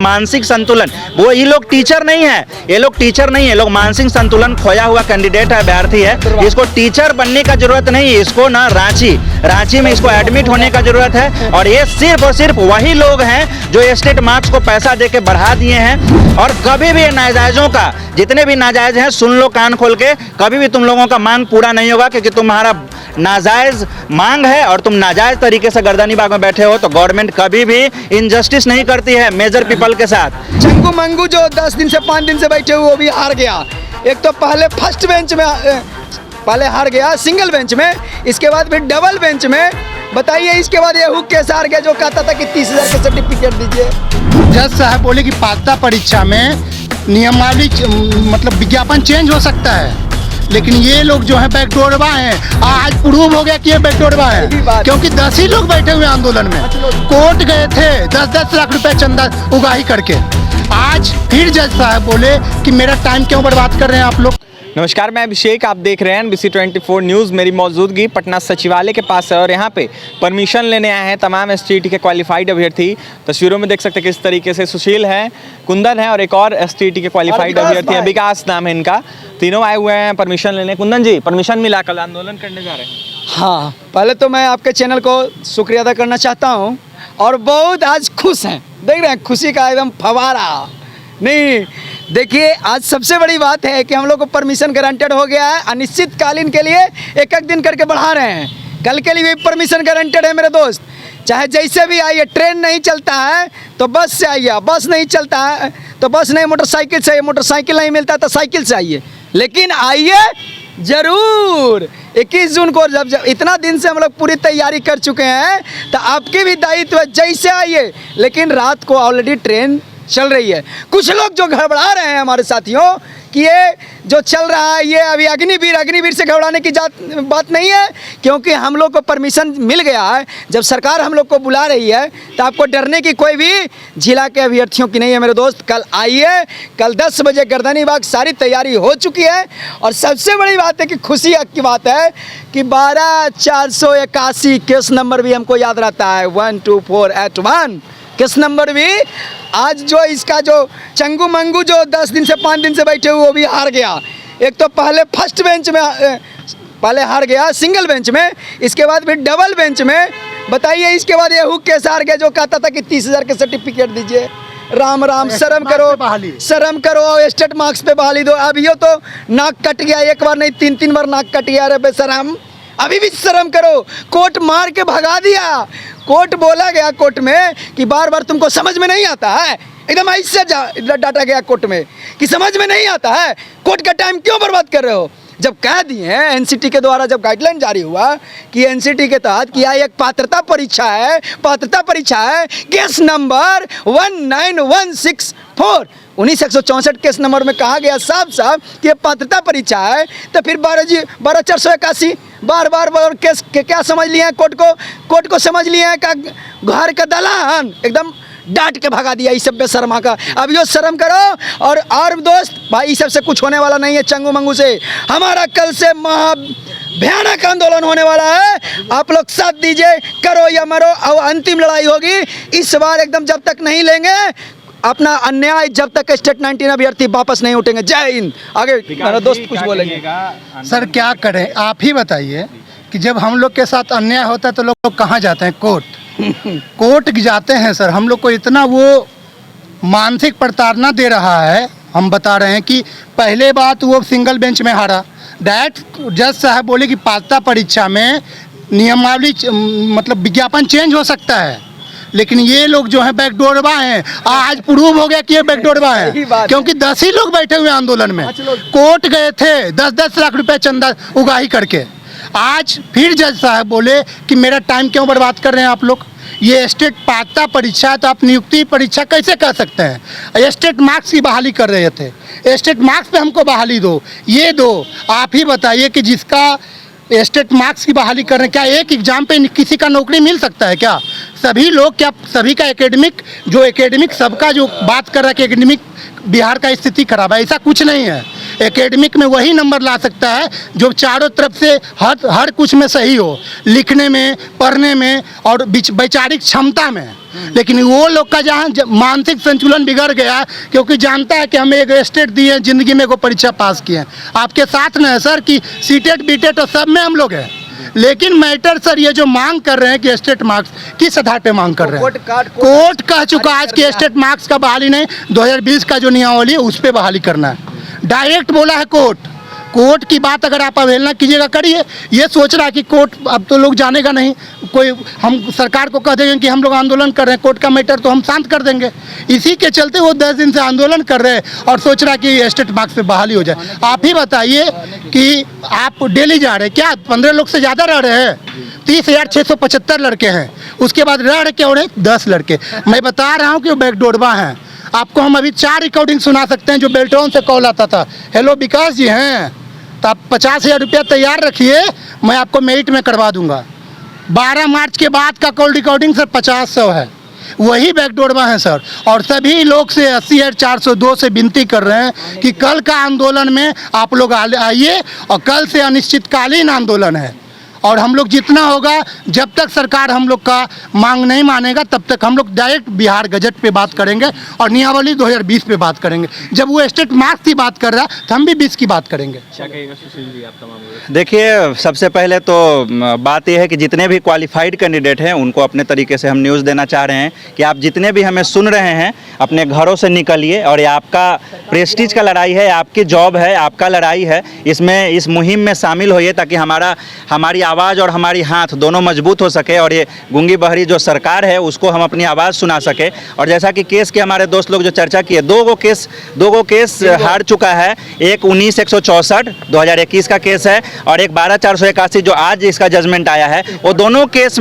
मानसिक संतुलन, वो ये लोग टीचर नहीं है, ये लोग टीचर नहीं है, लोग मानसिक संतुलन खोया हुआ कैंडिडेट है, अभ्यर्थी है। इसको टीचर बनने का जरूरत नहीं है, इसको ना रांची में इसको एडमिट होने का जरूरत है। और ये सिर्फ और सिर्फ वही लोग हैं जो स्टेट मार्क्स को पैसा दे के बढ़ा दिए हैं। और कभी भी नाजायजों का, जितने भी नाजायज हैं, सुन लो कान खोल के, कभी भी तुम लोगों का मांग पूरा नहीं होगा, क्योंकि तुम्हारा नाजायज मांग है और तुम नाजायज तरीके से गर्दनी बाग में बैठे हो। तो गवर्नमेंट कभी भी इनजस्टिस नहीं करती है मेजर पीपल के साथ। चंगू मंगू जो 10 दिन से 5 दिन से बैठे हुए वो भी हार गया। एक तो पहले फर्स्ट बेंच में पहले हार गया सिंगल बेंच में, इसके बाद फिर डबल बेंच में। बताइए इसके बाद ये हुक कैसे हार गया जो कहता था कि 30,000 का सर्टिफिकेट दीजिए। जज साहब बोले कि पात्रता परीक्षा में नियमावली मतलब विज्ञापन चेंज हो सकता है, लेकिन ये लोग जो है बैकडोरवा हैं। आज प्रूव हो गया कि ये बैकडोरवा है, क्योंकि 10 ही लोग बैठे हुए आंदोलन में, कोर्ट गए थे 10-10 लाख रुपए चंदा उगाही करके। आज फिर जज साहब बोले कि मेरा टाइम क्यों बर्बाद कर रहे हैं आप लोग। नमस्कार, मैं अभिषेक, आप देख रहे हैं NBC 24 न्यूज़। मेरी मौजूदगी पटना सचिवालय के पास है और यहाँ पे परमिशन लेने आए हैं तमाम STT के क्वालिफाइड अभ्यर्थी। तस्वीरों में देख सकते हैं किस तरीके से सुशील है, कुंदन है और एक और STT के क्वालिफाइड अभ्यर्थी है, विकास नाम है इनका। तीनों आए हुए हैं परमिशन लेने। कुंदन जी, परमिशन मिला, कल आंदोलन करने जा रहे हैं। हाँ, पहले तो मैं आपके चैनल को शुक्रिया अदा करना चाहता हूँ और बहुत आज खुश हैं, देख रहे हैं खुशी का एकदम फवारा। नहीं देखिए, आज सबसे बड़ी बात है कि हम लोग को परमिशन गारंटेड हो गया है। अनिश्चितकालीन के लिए एक दिन करके बढ़ा रहे हैं। कल के लिए भी परमिशन गारंटेड है मेरे दोस्त, चाहे जैसे भी आइए। ट्रेन नहीं चलता है तो बस से आइए, बस नहीं चलता है तो बस नहीं, मोटरसाइकिल से आइए, मोटरसाइकिल नहीं मिलता तो साइकिल से आइए, लेकिन आइए ज़रूर। 21 जून को जब इतना दिन से हम लोग पूरी तैयारी कर चुके हैं, तो आपकी भी दायित्व है, जैसे आइए। लेकिन रात को ऑलरेडी ट्रेन चल रही है। कुछ लोग जो घबरा रहे हैं हमारे साथियों कि ये जो चल रहा है ये अभी अग्निवीर से घबराने की बात नहीं है, क्योंकि हम लोग को परमिशन मिल गया है। जब सरकार हम लोग को बुला रही है तो आपको डरने की कोई भी जिला के अभ्यर्थियों की नहीं है मेरे दोस्त। कल आइए, कल 10 बजे गर्दनी बाग सारी तैयारी हो चुकी है। और सबसे बड़ी बात है कि खुशी की बात है कि 12,481 केस नंबर भी हमको याद रहता है, 12481 केस नंबर भी। आज जो इसका जो चंगू मंगू जो 10 दिन से 5 दिन से बैठे हुए वो भी हार गया। एक तो पहले फर्स्ट बेंच में पहले हार गया सिंगल बेंच में, इसके बाद फिर डबल बेंच में। बताइए इसके बाद ये हुक कैसे हार गया जो कहता था कि 30,000 का सर्टिफिकेट दीजिए। राम राम, शर्म करो, शर्म करो, स्टेट मार्क्स पे बहाली दो। अभी तो नाक कट गया, एक बार नहीं 3 बार नाक कट गया। अरे बेशरम, अभी भी शर्म करो। कोर्ट मार के भगा दिया। कोर्ट बोला गया कोर्ट में कि बार बार तुमको समझ में नहीं आता है, एकदम ऐसे डाटा गया कोर्ट में कि समझ में नहीं आता है, कोर्ट का टाइम क्यों बर्बाद कर रहे हो। जब कह दिए हैं NCT के द्वारा, जब गाइडलाइन जारी हुआ कि NCT के तहत किया एक पात्रता परीक्षा है, केस नंबर 19164 1964 केस नंबर में कहा गया साफ कि ये पात्रता परीक्षा है, तो फिर 12,481 बार केस के क्या समझ लिए हैं कोर्ट को समझ लिए हैं का घर का दलान, एकदम डांट के भगा दिया इस सब बेशर्मा का। अब यो शर्म करो। और दोस्त भाई, इस सब से कुछ होने वाला नहीं है। चंगू मंगू से हमारा कल से महा भयानक आंदोलन होने वाला है। आप लोग साथ दीजिए, करो या मरो, और अंतिम लड़ाई होगी इस बार। एकदम जब तक नहीं लेंगे अपना अन्याय, जब तक स्टेट 19 अभ्यर्थी वापस नहीं उठेंगे। जय हिंद। आगे मेरा दोस्त कुछ बोलेंगे। सर क्या करें, आप ही बताइए कि जब हम लोग के साथ अन्याय होता है तो लोग कहाँ जाते हैं? कोर्ट जाते हैं। सर हम लोग को इतना वो मानसिक प्रताड़ना दे रहा है। हम बता रहे हैं कि पहले बात वो सिंगल बेंच में हारा, डायरेक्ट जज साहब बोले कि पात्रता परीक्षा में नियमावली मतलब विज्ञापन चेंज हो सकता है, लेकिन ये लोग जो है बैकडोरवा हैं। आज प्रूव हो गया कि ये बैकडोरवा है, क्योंकि 10 ही लोग बैठे हुए आंदोलन में, कोर्ट गए थे 10-10 लाख रुपए चंदा उगाही करके। आज फिर जज साहब बोले कि मेरा टाइम क्यों बर्बाद कर रहे हैं आप लोग। ये स्टेट पात्रता परीक्षा है तो आप नियुक्ति परीक्षा कैसे कर सकते हैं? स्टेट मार्क्स की बहाली कर रहे थे, स्टेट मार्क्स पे हमको बहाली दो, ये दो। आप ही बताइए कि जिसका स्टेट मार्क्स की बहाली कर रहे हैं, क्या एक एग्जाम पे किसी का नौकरी मिल सकता है क्या? सभी लोग, क्या सभी का एकेडमिक सबका जो बात कर रहा है कि एकेडमिक बिहार का स्थिति खराब है, ऐसा कुछ नहीं है। एकेडमिक में वही नंबर ला सकता है जो चारों तरफ से हर कुछ में सही हो, लिखने में, पढ़ने में और वैचारिक क्षमता में। लेकिन वो लोग का जहाँ मानसिक संतुलन बिगड़ गया, क्योंकि जानता है कि हमें एक स्टेट दी है, जिंदगी में को परीक्षा पास किए हैं। आपके साथ में है सर कि सीटेट बीटेट और सब में हम लोग हैं, लेकिन मैटर सर ये जो मांग कर रहे हैं कि स्टेट मार्क्स किस आधार पे मांग कर रहे हैं? कोर्ट कह चुका आज कि स्टेट मार्क्स का बहाली नहीं, 2020 का जो नियमावली है उस पर बहाली करना है। डायरेक्ट बोला है कोर्ट की बात अगर आप अवहेलना कीजिएगा करिए। ये सोच रहा है कि कोर्ट अब तो लोग जानेगा नहीं, कोई हम सरकार को कह देंगे कि हम लोग आंदोलन कर रहे हैं, कोर्ट का मैटर तो हम शांत कर देंगे। इसी के चलते वो 10 दिन से आंदोलन कर रहे हैं और सोच रहा है कि स्टेट मार्क्स पे बहाली हो जाए। आप ही बताइए कि आप डेली जा रहे हैं क्या? 15 लोग से ज़्यादा रह रहे हैं, 30,675 लड़के हैं, उसके बाद रह रहे क्या हो रहे 10 लड़के। मैं बता रहा हूँ कि वो बैकडोरवा हैं। आपको हम अभी 4 रिकॉर्डिंग सुना सकते हैं जो बेल्टोन से कॉल आता था। हेलो विकास जी हैं, तो आप 50,000 रुपया तैयार रखिए, मैं आपको मेरिट में करवा दूंगा। 12 मार्च के बाद का कॉल रिकॉर्डिंग सर 50,000 है, वही बैकडोरवा है सर। और सभी लोग से 80,402 से विनती कर रहे हैं कि कल का आंदोलन में आप लोग आइए, और कल से अनिश्चितकालीन आंदोलन है। और हम लोग जितना होगा, जब तक सरकार हम लोग का मांग नहीं मानेगा तब तक हम लोग डायरेक्ट बिहार गजट पे बात करेंगे और नियमावली 2020 पे बात करेंगे। जब वो स्टेट मार्क्स की बात कर रहा है तो हम भी 20 की बात करेंगे। क्या कहेगा सुशील जी आप तमाम? देखिए, सबसे पहले तो बात यह है कि जितने भी क्वालिफाइड कैंडिडेट हैं उनको अपने तरीके से हम न्यूज़ देना चाह रहे हैं कि आप जितने भी हमें सुन रहे हैं अपने घरों से निकलिए, और ये आपका प्रेस्टीज का लड़ाई है, आपकी जॉब है, आपका लड़ाई है। इसमें इस मुहिम में शामिल होइए ताकि हमारी आवाज़ और हमारी हाथ दोनों मजबूत हो सके और ये गूंगी बहरी जो सरकार है उसको हम अपनी आवाज़ सुना सके। और जैसा कि केस के हमारे दोस्त लोग जो चर्चा किए, दो गो केस हार चुका है। एक 19,164 2021 का केस है और एक 12,481 जो आज इसका जजमेंट आया है। वो दोनों केस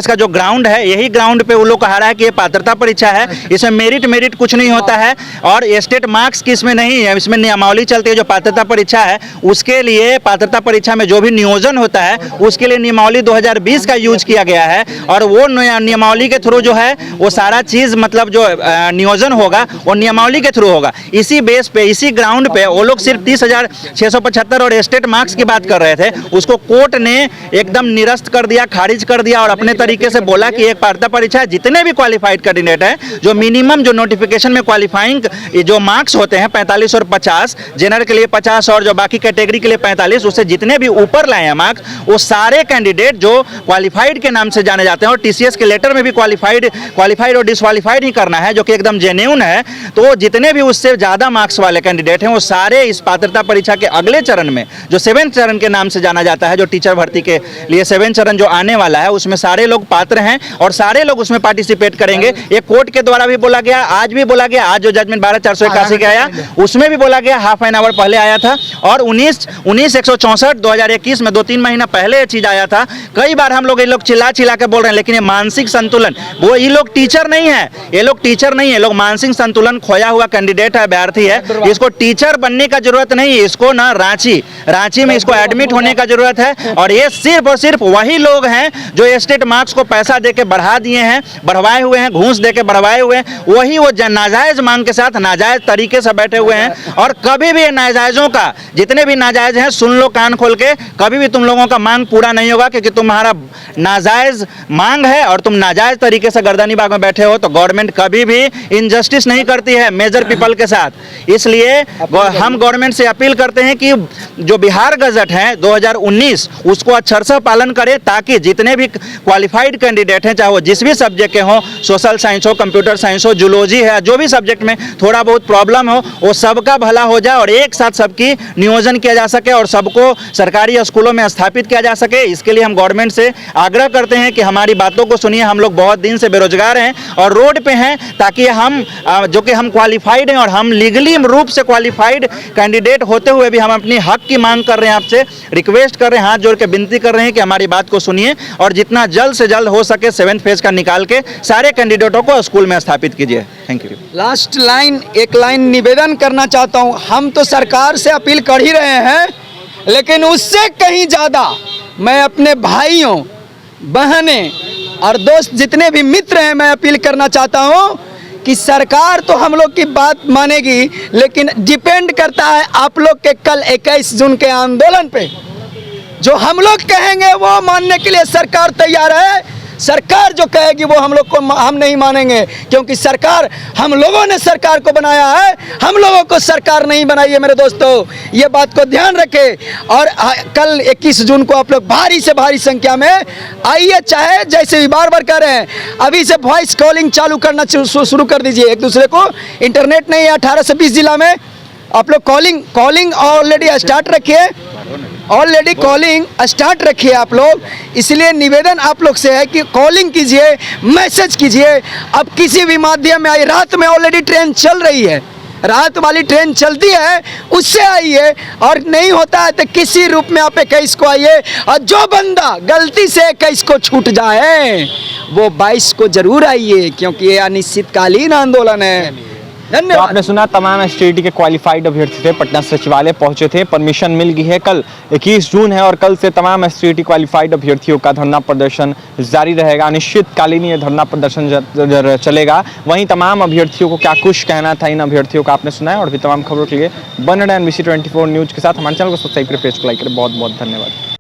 का जो ग्राउंड है, यही ग्राउंड पे वो लोग कहा रहा है कि ये पात्रता परीक्षा है, इसमें मेरिट कुछ नहीं होता है और स्टेट मार्क्स की इसमें नहीं है, इसमें नियमावली चलती है। जो पात्रता परीक्षा है उसके लिए, पात्रता परीक्षा में जो भी नियोजन होता है उसके लिए नियमावली 2020 का यूज किया गया है और वो नियमावली के थ्रू जो है वो सारा चीज़, मतलब जो नियोजन होगा वो नियमावली के थ्रू होगा। इसी बेस पे, इसी ग्राउंड पे वो लोग सिर्फ 30,675 और स्टेट मार्क्स की बात कर रहे थे, उसको कोर्ट ने एकदम निरस्त कर दिया, खारिज कर दिया और अपने तरीके से बोला कि एक पात्रता परीक्षा जितने भी क्वालिफाइड कैंडिडेट है, जो मिनिमम जो नोटिफिकेशन में क्वालिफाइंग जो मार्क्स होते हैं 45 और 50, जनरल के लिए 50 और जो बाकी कैटेगरी के लिए 45, उससे जितने भी ऊपर लाए हैं मार्क्स, वो सारे कैंडिडेट जो क्वालिफाइड के नाम से जाने जाते हैं और टीसीएस के लेटर में भी क्वालिफाइड और डिसक्वालिफाइड ही करना है, जो कि एकदम जेन्युइन है। तो जितने भी उससे ज़्यादा मार्क्स वाले कैंडिडेट हैं वो सारे इस पात्रता परीक्षा के अगले चरण में, जो 7 चरण के नाम से जाना जाता है, जो टीचर भर्ती के लिए 7 चरण जो आने वाला है, उसमें सारे लोग पात्र हैं और सारे लोग उसमें पार्टिसिपेट करेंगे। ये कोर्ट के द्वारा भी बोला गया, आज भी बोला गया, आज जो जजमेंट 12,481 का आया उसमें भी बोला गया, हाफ एन आवर पहले आया था। और 19,164 2021 में 2-3 महीना पहले ये चीज़ आया था। कई बार हम लोग ये लोग चिल्ला के बोल रहे हैं, लेकिन ये मानसिक संतुलन, वो ये लोग टीचर नहीं है, ये लोग मानसिक संतुलन खोया हुआ कैंडिडेट है, अभ्यर्थी है। इसको टीचर बनने का जरूरत नहीं है, इसको ना रांची में इसको एडमिट होने का जरूरत है। और ये सिर्फ और सिर्फ वही लोग हैं जो स्टेट मार्क्स को पैसा दे के बढ़ा दिए हैं, बढ़वाए हुए हैं, घूस दे के बढ़वाए हुए हैं, वही वो नाजायज मांग के साथ नाजायज तरीके से बैठे हुए हैं। और कभी भी नाजायजों का, जितने भी नाजायज हैं, सुन लो कान खोल के, कभी भी तुम लोगों का मांग पूरा नहीं होगा, क्योंकि तुम्हारा नाजायज मांग है और तुम नाजायज तरीके से गर्दनी बाग में बैठे हो। तो गवर्नमेंट कभी भी इनजस्टिस नहीं करती है मेजर पीपल के साथ। इसलिए हम गवर्नमेंट से अपील करते हैं कि जो बिहार गजट है 2019 उसको अक्षर से पालन करें, ताकि जितने भी क्वालिफाइड कैंडिडेट हैं, चाहे वो जिस भी सब्जेक्ट के हों, सोशल साइंस हो, कंप्यूटर साइंस हो, जूलॉजी है, जो भी सब्जेक्ट में थोड़ा बहुत प्रॉब्लम हो, वो सबका भला हो जाए और एक साथ सबकी नियोजन किया जा सके और सबको सरकारी स्कूलों में स्थापित किया जा सके। इसके लिए हम गवर्नमेंट से आग्रह करते हैं कि हमारी बातों को सुनिए। हम लोग बहुत दिन से बेरोजगार हैं और रोड पे हैं, ताकि हम जो कि हम क्वालिफाइड हैं और हम लीगली रूप से क्वालिफाइड कैंडिडेट होते हुए भी हम अपनी हक की मांग कर रहे हैं, आपसे रिक्वेस्ट कर रहे हैं, हाथ जोड़ के विनती कर रहे हैं कि हमारी बात को सुनिए और जितना जल्द से जल्द हो सके 7th फेज का निकाल के सारे कैंडिडेटों को स्कूल में स्थापित कीजिए। Thank you. लास्ट लाइन, एक लाइन निवेदन करना चाहता हूँ। हम तो सरकार से अपील कर ही रहे हैं, लेकिन उससे कहीं ज़्यादा मैं अपने भाइयों, बहनें और दोस्त, जितने भी मित्र हैं, मैं अपील करना चाहता हूँ कि सरकार तो हम लोग की बात मानेगी, लेकिन डिपेंड करता है आप लोग के कल 21 जून के आंदोलन पे। जो हम लोग कहेंगे वो मानने के लिए सरकार तैयार है। सरकार जो कहेगी वो हम लोग को हम नहीं मानेंगे, क्योंकि सरकार हम लोगों ने सरकार को बनाया है, हम लोगों को सरकार नहीं बनाई है मेरे दोस्तों, ये बात को ध्यान रखें। और कल 21 जून को आप लोग भारी से भारी संख्या में आइए, चाहे जैसे भी बार बार कह रहे हैं, अभी से वॉइस कॉलिंग चालू करना शुरू कर दीजिए एक दूसरे को। इंटरनेट नहीं है 18 से 20 जिला में, आप लोग कॉलिंग ऑलरेडी स्टार्ट रखिए, ऑलरेडी कॉलिंग स्टार्ट रखिए आप लोग। इसलिए निवेदन आप लोग से है कि कॉलिंग कीजिए, मैसेज कीजिए। अब किसी भी माध्यम में आइए, रात में ऑलरेडी ट्रेन चल रही है, रात वाली ट्रेन चलती है, उससे आइए। और नहीं होता है तो किसी रूप में आप 21 को आइए। और जो बंदा गलती से 21 को छूट जाए वो 22 को जरूर आइए, क्योंकि ये अनिश्चितकालीन आंदोलन है। तो धन्यवाद। आपने सुना तमाम एसटीईटी के क्वालिफाइड अभ्यर्थी थे, पटना सचिवालय पहुंचे थे, परमिशन मिल गई है। कल 21 जून है और कल से तमाम एसटीईटी क्वालिफाइड अभ्यर्थियों का धरना प्रदर्शन जारी रहेगा। अनिश्चितकालीन ये धरना प्रदर्शन चलेगा। वहीं तमाम अभ्यर्थियों को क्या कुछ कहना था इन अभ्यर्थियों का आपने सुना है। और भी तमाम खबरों के लिए बने रहें NBC 24 न्यूज के साथ। हमारे चैनल को सब्सक्राइब करें, पेज को लाइक करें। बहुत बहुत धन्यवाद।